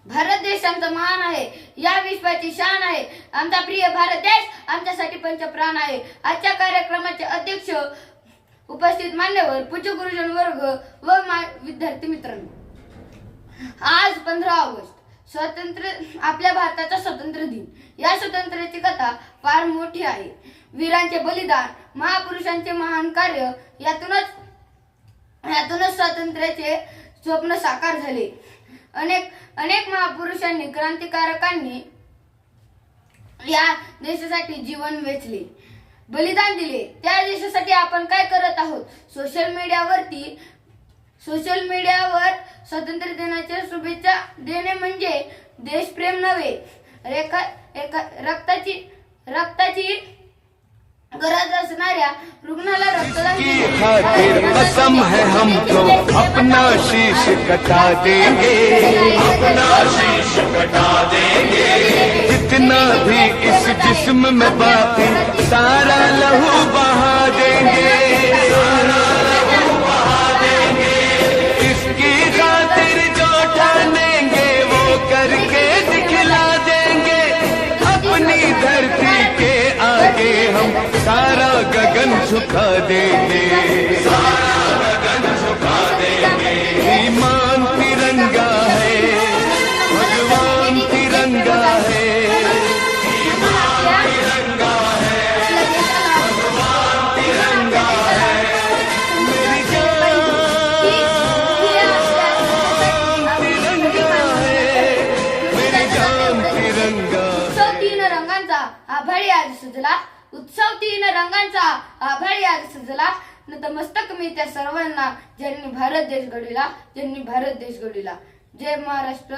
भारत देश आमचा महान आहे, या विश्वाची शान आहे. आमचा प्रिय भारत देश आमच्यासाठी पंचप्राण आहे. आजच्या कार्यक्रमाचे अध्यक्ष, उपस्थित मान्यवर, पूज्य गुरुजन वर्ग व विद्यार्थी मित्रांनो, आज 15 ऑगस्ट आपल्या भारताचा स्वातंत्र्य दिन. या स्वातंत्र्याची कथा फार मोठी आहे. वीरांचे बलिदान, महापुरुषांचे महान कार्य यातूनच स्वातंत्र्याचे स्वप्न साकार झाले. अनेक महापुरुषांनी, क्रांतिकारकांनी या देशासाठी जीवन वेचले, बलिदान दिले. त्या देशासाठी आपण काय करत आहोत? सोशल मीडियावर स्वातंत्र्य दिनाच्या शुभेच्छा देणे म्हणजे देशप्रेम नव्हे, रक्ताची गरज असणाऱ्या रुग्णाला रक्तदान खातिर कसम है हमको अपना शीश कटा देंगे, अपना शीश कटा देंगे. जितना भी इस जिस्म में बाकी सारा लहू बहा देंगे, सारा लहू बहा देंगे. इसकी खातिर जो ठानेंगे वो करके दिखला देंगे. अपनी धरती के आगे हम सारा गगन झुका देंगे, सारा गगन झुका देंगे. ईमान तिरंगा है, भगवान तिरंगा है, ईमान तिरंगा है, भगवान तिरंगा है. मेरी जान तिरंगा है, मेरी जान तिरंगा. उत्सव तीन रंगांचा आभाळी आज सजला. नतमस्तक मी त्या सर्वांना ज्यांनी भारत देश घडविला. जय महाराष्ट्र.